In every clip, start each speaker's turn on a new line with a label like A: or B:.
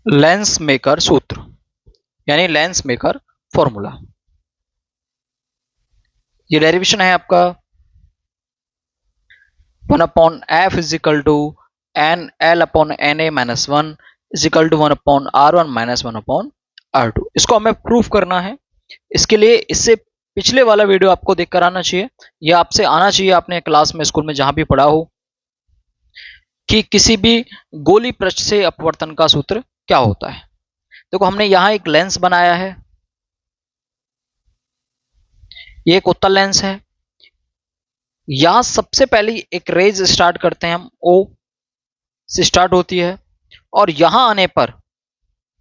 A: Lens maker सूत्र यानी lens maker formula. ये डेरिवेशन है आपका 1/f is equal to n l upon n a minus 1 is equal to 1/r1 minus 1/r2। इसको हमें proof करना है। इसके लिए इससे पिछले वाला वीडियो आपको देख कर आना चाहिए या आपसे आना चाहिए आपने क्लास में स्कूल में जहां भी पढ़ा हो कि किसी भी गोली पृष्ठ से अपवर्तन का सूत्र क्या होता है। देखो हमने यहां एक लेंस बनाया है, ये एक उत्तल लेंस है। यहां सबसे पहले एक रेज स्टार्ट करते हैं हम, ओ से स्टार्ट होती है और यहां आने पर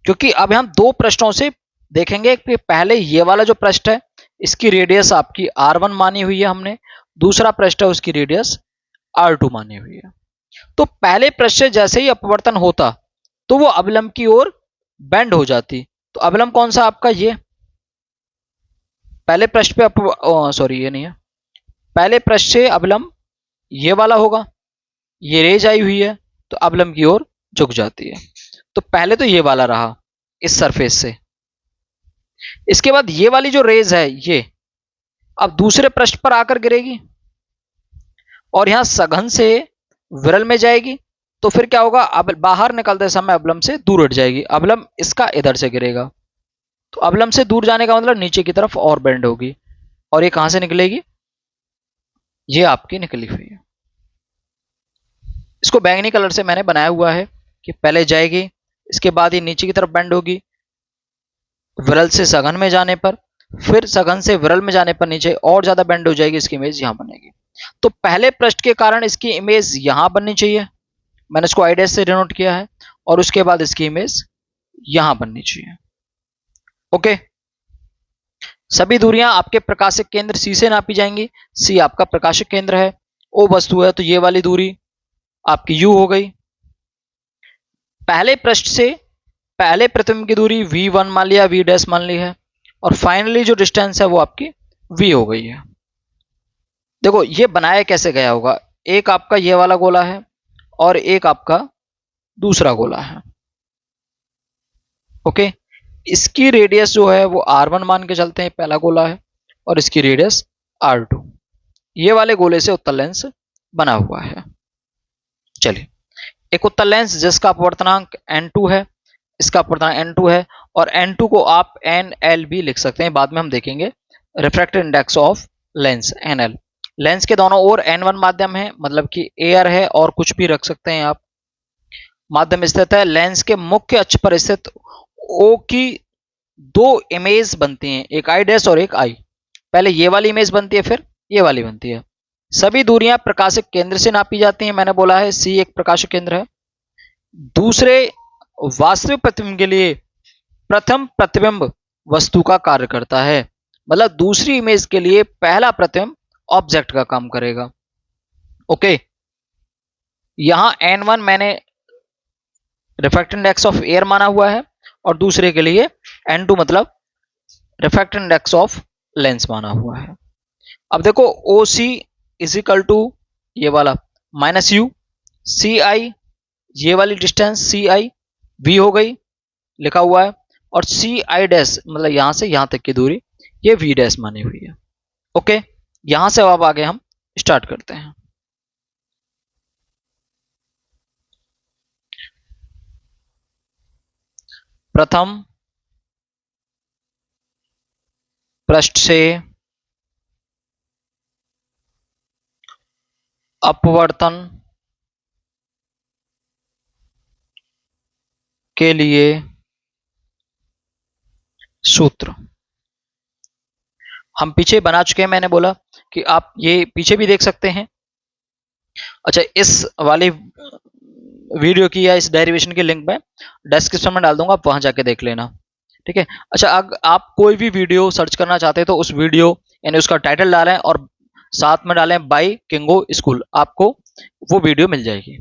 A: क्योंकि अब हम दो पृष्ठों से देखेंगे कि पहले ये वाला जो पृष्ठ है इसकी रेडियस आपकी r1 मानी हुई है हमने, दूसरा पृष्ठ है उसकी रेडियस r2 मानी हुई है। तो पहले पृष्ठ से जैसे ही अपवर्तन होता तो वो अवलंब की ओर बेंड हो जाती। तो अवलंब कौन सा आपका, ये पहले पृष्ठ पे सॉरी ये नहीं है, पहले पृष्ठ से अवलंब ये वाला होगा, ये रेज आई हुई है तो अवलंब की ओर झुक जाती है। तो पहले तो ये वाला रहा इस सरफेस से, इसके बाद ये वाली जो रेज है ये अब दूसरे पृष्ठ पर आकर गिरेगी और यहां सघन से विरल में जाएगी। तो फिर क्या होगा, अब बाहर निकलते समय अवलंब से दूर हट जाएगी, अवलंब इसका इधर से गिरेगा। तो अवलंब से दूर जाने का मतलब नीचे की तरफ और बेंड होगी और ये कहां से निकलेगी, ये आपकी निकली हुई है। इसको बैंगनी कलर से मैंने बनाया हुआ है कि पहले जाएगी, इसके बाद ये नीचे की तरफ बेंड होगी विरल से सघन में जाने पर, फिर सघन से विरल में जाने पर नीचे और ज्यादा बेंड हो जाएगी, इसकी इमेज यहां बनेगी। तो पहले पृष्ठ के कारण इसकी इमेज यहां बननी चाहिए, मैंने इसको आई डैश से डिनोट किया है, और उसके बाद इसकी इमेज यहां बननी चाहिए। ओके, सभी दूरियां आपके प्रकाशिक केंद्र सी से नापी जाएंगी। सी आपका प्रकाशिक केंद्र है, ओ वस्तु है तो ये वाली दूरी आपकी यू हो गई। पहले पृष्ठ से पहले प्रतिबिंब की दूरी v1 मान लिया, v डैश मान ली है, और फाइनली जो डिस्टेंस है वो आपकी v हो गई है। देखो ये बनाया कैसे गया होगा, एक आपका ये वाला गोला है और एक आपका दूसरा गोला है। ओके, इसकी रेडियस जो है वो r1 मान के चलते हैं, पहला गोला है, और इसकी रेडियस r2। ये वाले गोले से उत्तल लेंस बना हुआ है। चलिए, एक उत्तल लेंस जिसका अपवर्तनांक n2 है, इसका अपवर्तनांक n2 है, और n2 को आप nl भी लिख सकते हैं, बाद में हम देखेंगे। Refractive index of lens nl। Lens के दोनों ओर n1 माध्यम है, मतलब कि एयर है, और कुछ भी रख सकते हैं आप। माध्यम स्थित है, लेंस के मुख्य अक्ष पर स्थित O की दो इमेज बनती हैं, एक आई डैश और एक आई। पहले ये वाली इमेज बनती है, फिर ये वाली बनती है। सभी दूरियां प्रकाशिक केंद्र से नापी जाती हैं, मैंने बोला है C एक प्रकाशिक केंद्र है। दूसरे वास्तविक प्रतिबिंब के लिए प्रथम प्रतिबिंब वस्तु का कार्य करता है, मतलब दूसरी इमेज के लिए पहला प्रतिबिंब ऑब्जेक्ट का काम करेगा। ओके, यहां n1 मैंने रिफ्रैक्टिव इंडेक्स ऑफ एयर माना हुआ है और दूसरे के लिए n2 मतलब रिफ्रैक्टिव इंडेक्स ऑफ लेंस माना हुआ है। अब देखो OC इज इक्वल टू ये वाला माइनस यू, CI ये वाली डिस्टेंस CI V हो गई, लिखा हुआ है, और CI डैश मतलब यहां से यहां तक की दूरी ये V डैश मानी हुई है। ओके, यहां से अब आगे हम स्टार्ट करते हैं। प्रथम पृष्ठ से अपवर्तन के लिए सूत्र हम पीछे बना चुके हैं, मैंने बोला कि आप ये पीछे भी देख सकते हैं। अच्छा, इस वाली वीडियो की या इस डेरिवेशन की लिंक मैं डिस्क्रिप्शन में डाल दूंगा, आप वहां जाके देख लेना, ठीक है। अच्छा, अगर आप कोई भी वीडियो सर्च करना चाहते हैं तो उस वीडियो यानी उसका टाइटल डालें और साथ में डालें बाय किंगो स्कूल, आपको वो वीडियो मिल जाएगी।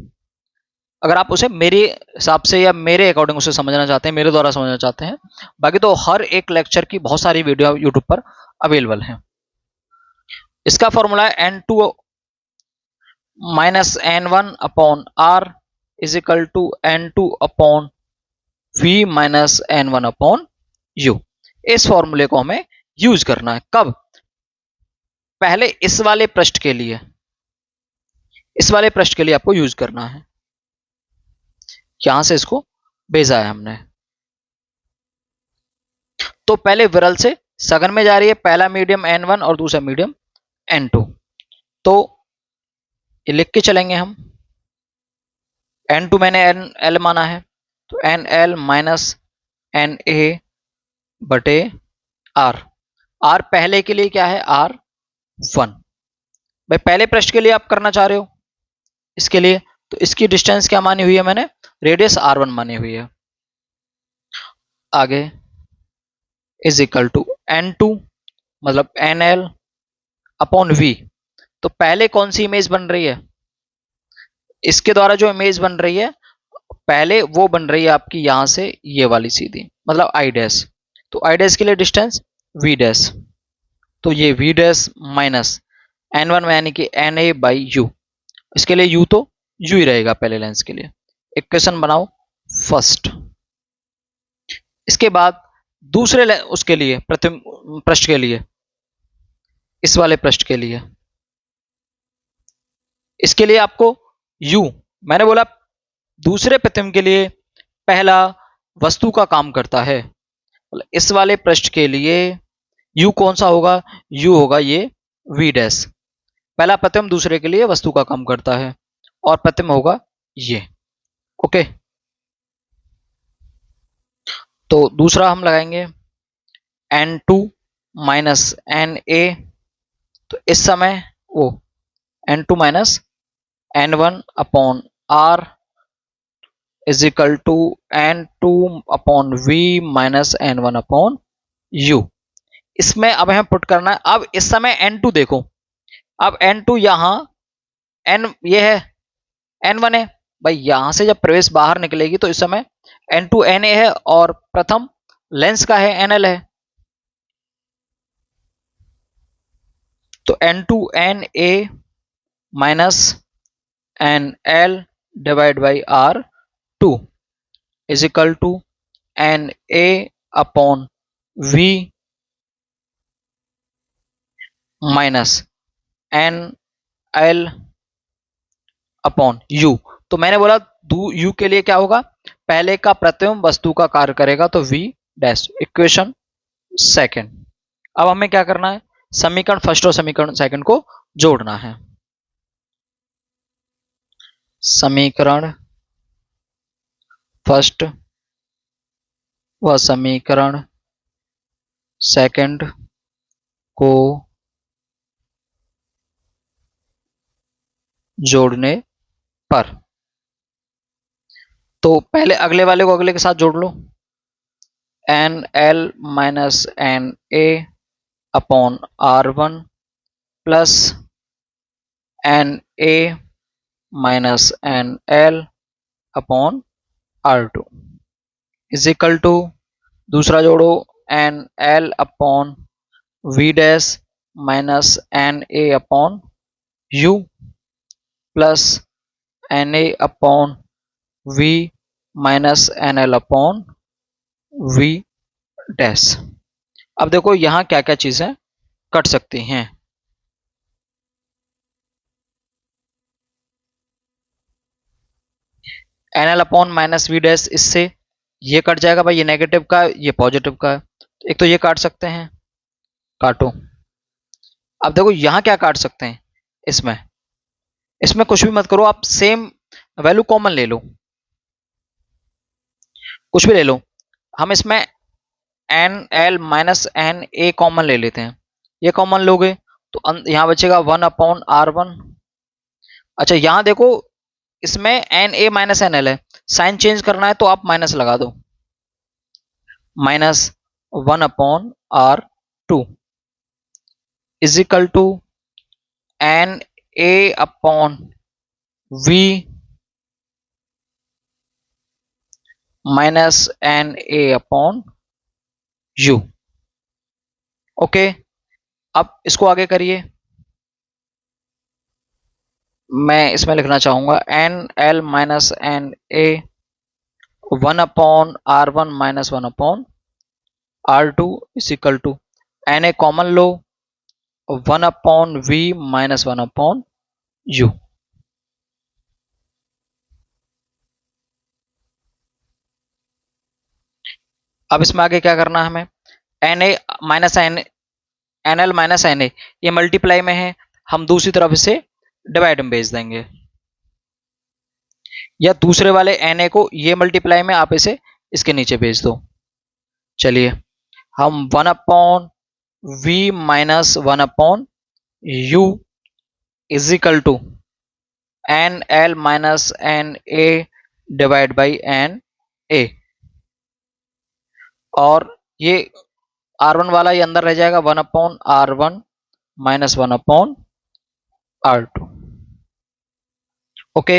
A: अगर आप उसे मेरे हिसाब से या मेरे अकॉर्डिंग उसे समझना चाहते हैं, मेरे द्वारा समझना चाहते हैं, बाकी तो हर एक लेक्चर की बहुत सारी वीडियो यूट्यूब पर अवेलेबल है। इसका फॉर्मूला है n2 minus n1 upon r is equal to n2 upon v minus n one upon u. इस फॉर्मूले को हमें यूज करना है। कब? पहले इस वाले पृष्ठ के लिए, इस वाले पृष्ठ के लिए आपको यूज करना है। यहां से इसको भेजा है हमने। तो पहले विरल से सघन में जा रही है, पहला मीडियम n1 और दूसरा मीडियम n2। तो ये लिख के चलेंगे हम। n2 मैंने nl माना है, तो nl माइनस na बटे r। r पहले के लिए क्या है? r1। भाई पहले पृष्ठ के लिए आप करना चाह रहे हो इसके लिए, तो इसकी डिस्टेंस क्या मानी हुई है मैंने? रेडियस r1 मानी हुई है। आगे इज इक्वल टू n2 मतलब nl अपॉन v। तो पहले कौन सी इमेज बन रही है? इसके द्वारा जो इमेज बन रही है पहले वो बन रही है आपकी यहां से ये वाली सीधी, मतलब i डैश। तो i डैश के लिए डिस्टेंस v डैश। तो ये v डैश माइनस n1 में यानी कि na बाई u। इसके लिए u तो u ही रहेगा पहले लेंस के लिए। इक्वेशन बनाओ फर्स्ट। इसके बाद दूसरे उसके लिए, प्रथम पृष्ठ के लिए, इस वाले पृष्ठ के लिए, इसके लिए आपको u, मैंने बोला दूसरे प्रतिबिंब के लिए पहला वस्तु का काम करता है। इस वाले पृष्ठ के लिए u कौन सा होगा? u होगा ये v डैश। पहला प्रतिबिंब दूसरे के लिए वस्तु का काम करता है और प्रतिबिंब होगा ये। ओके, तो दूसरा हम लगाएंगे n2 माइनस na। तो इस समय वो n2 minus n1 upon r is equal to n2 upon v minus n1 upon u। इसमें अब हमें पुट करना है। अब इस समय n2 देखो, अब n2 यहां n ये है, n1 है। भाई यहां से जब प्रवेश बाहर निकलेगी तो इस समय n2 na है और प्रथम लेंस का है nl है। तो n2 na minus nl divide by r2 is equal to na upon v minus nl upon u। तो मैंने बोला u के लिए क्या होगा? पहले का प्रतिबिंब वस्तु का कार्य करेगा, तो v डैश। Equation second. अब हमें क्या करना है? समीकरण फर्स्ट और समीकरण सेकंड को जोड़ना है। समीकरण फर्स्ट व समीकरण सेकंड को जोड़ने पर, तो पहले अगले वाले को अगले के साथ जोड़ लो। nl minus na upon r1 plus na minus nl upon r2 is equal to, दूसरा जोड़ो, nl upon v dash minus na upon u plus na upon v minus nl upon v dash. अब देखो यहां क्या क्या चीजें cut सकती हैं। nl upon minus v dash, इससे ये कट जाएगा भाई, ये नेगेटिव का ये पॉजिटिव का है। तो एक तो ये काट सकते हैं, काटो। अब देखो यहां क्या काट सकते हैं, इसमें इसमें कुछ भी मत करो, आप सेम वैल्यू कॉमन ले लो, कुछ भी ले लो। हम इसमें nl माइनस na कॉमन ले लेते हैं। ये कॉमन लोगे तो यहां बचेगा 1 अपॉन r1। अच्छा यहां देखो इसमें na माइनस nl है, साइन चेंज करना है तो आप माइनस लगा दो, minus 1 upon r2 is equal to na upon v minus na upon u। Okay, अब इसको आगे करिए। मैं इसमें लिखना चाहूंगा nl minus na 1 upon R1 minus 1 upon R2 is equal to Na common लो 1 upon V minus 1 upon U। अब इसमें आगे क्या करना है हमें, Na minus NL minus Na ये मल्टीप्लाई में है, हम दूसरी तरफ इसे डिवाइड में भेज देंगे, या दूसरे वाले Na को ये मल्टीप्लाई में आप इसे इसके नीचे भेज दो। चलिए हम 1 upon V minus 1 upon U is equal to NL minus Na divide by Na, और ये R1 वाला ये अंदर रह जाएगा 1 upon R1 minus 1 upon R2। Okay,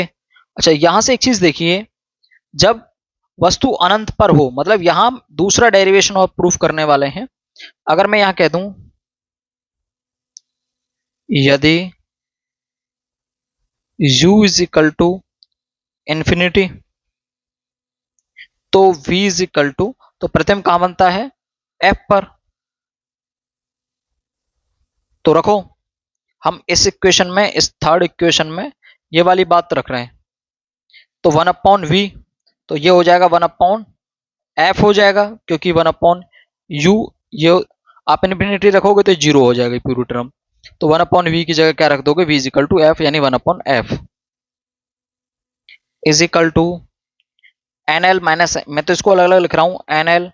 A: अच्छा यहां से एक चीज देखिए, जब वस्तु अनंत पर हो, मतलब यहां दूसरा डेरिवेशन और प्रूफ करने वाले हैं। अगर मैं यहां कह दूं यदि u is equal to infinity तो v इज इक्वल टू, तो प्रथम कहां बनता है, f पर। तो रखो हम इस इक्वेशन में, इस थर्ड इक्वेशन में ये वाली बात रख रहे हैं, तो 1 अपॉन v, तो ये हो जाएगा 1 अपॉन f हो जाएगा, क्योंकि 1 अपॉन u, ये आप इन्फिनिटी रखोगे तो जीरो हो जाएगा पूरी टर्म, तो 1 अपॉन v की जगह क्या रख दोगे, v is equal to f, यानी 1 upon f is equal to nl minus, मैं तो इसको अलग अलग लिख रहा हूं, nl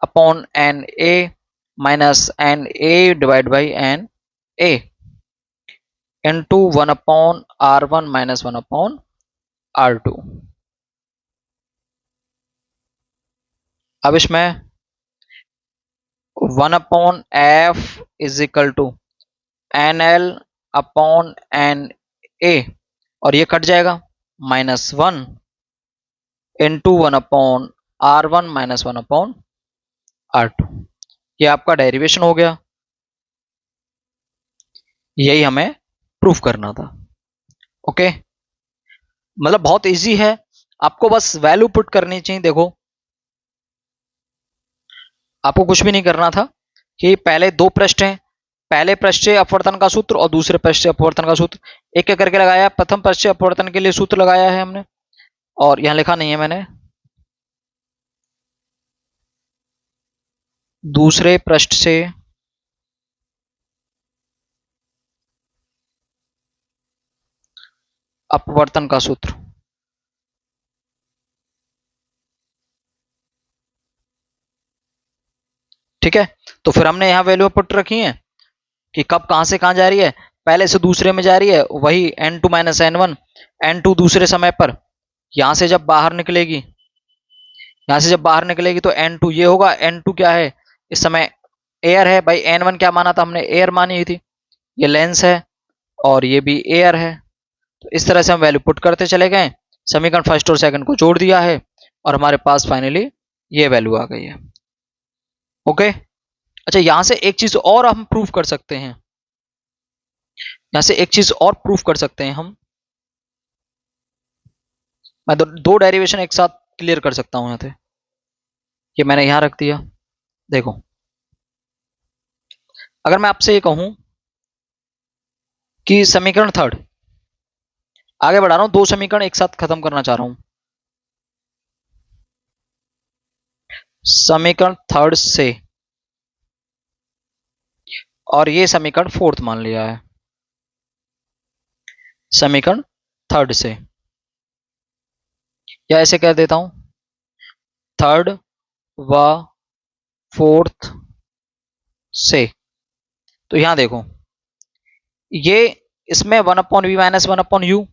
A: upon na minus na divide by na into 1 upon R1 minus 1 upon R2। अब इसमें 1 upon f is equal to nl upon na, और ये कट जाएगा, minus 1 into 1 upon R1 minus 1 upon R2। ये आपका डेरिवेशन हो गया, यही हमें प्रूफ करना था। ओके, मतलब बहुत इजी है, आपको बस वैल्यू पुट करनी चाहिए। देखो आपको कुछ भी नहीं करना था, कि पहले दो पृष्ठ हैं, पहले पृष्ठ से अपवर्तन का सूत्र और दूसरे पृष्ठ से अपवर्तन का सूत्र एक एक करके लगाया। प्रथम पृष्ठ से अपवर्तन के लिए सूत्र लगाया है हमने, और यहां लिखा नहीं है मैंने, दूसरे पृष्ठ से अपवर्तन का सूत्र। ठीक है, तो फिर हमने यहां वैल्यू पुट रखी है कि कब कहां से कहां जा रही है, पहले से दूसरे में जा रही है, वही n2 माइनस n1, n2 दूसरे समय पर यहां से जब बाहर निकलेगी, यहां से जब बाहर निकलेगी तो n2 ये होगा, n2 क्या है इस समय, एयर है भाई, n1 क्या माना था हमने, एयर मानी थी, ये लेंस है और ये भी एयर है। तो इस तरह से हम वैल्यू पुट करते चले गए, समीकरण फर्स्ट और सेकंड को जोड़ दिया है, और हमारे पास फाइनली ये वैल्यू आ गई है। ओके, अच्छा यहां से एक चीज और हम प्रूफ कर सकते हैं, यहां से एक चीज और प्रूफ कर सकते हैं हम, मैं दो डेरिवेशन एक साथ क्लियर कर सकता हूं यहां से, ये मैंने यहां रख दिया। देखो अगर मैं आपसे ये कहूं कि समीकरण थर्ड, आगे बढ़ा रहा हूं, दो समीकरण एक साथ खत्म करना चाह रहा हूं, समीकरण थर्ड से और ये समीकरण फोर्थ मान लिया है, समीकरण थर्ड से, या ऐसे कह देता हूं थर्ड व फोर्थ से। तो यहां देखो ये इसमें 1 upon v minus 1 upon u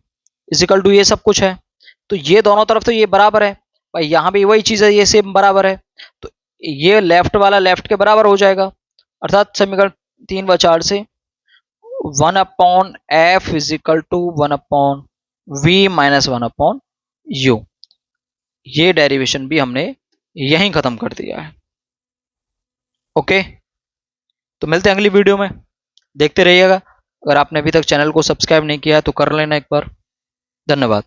A: is equal to ये सब कुछ है, तो ये दोनों तरफ तो ये बराबर है भाई, यहां भी वही चीज है, ये सेम बराबर है, तो ये लेफ्ट वाला लेफ्ट के बराबर हो जाएगा, अर्थात समीकरण 3 व 4 से 1 upon f is equal to 1 upon v minus 1 upon u, ये डेरिवेशन भी हमने यहीं खत्म कर दिया है। ओके, तो मिलते हैं अगली वीडियो में, देखते रहिएगा। अगर आपने अभी तक चैनल को सब्सक्राइब नहीं किया है तो कर लेना एक बार। धन्यवाद।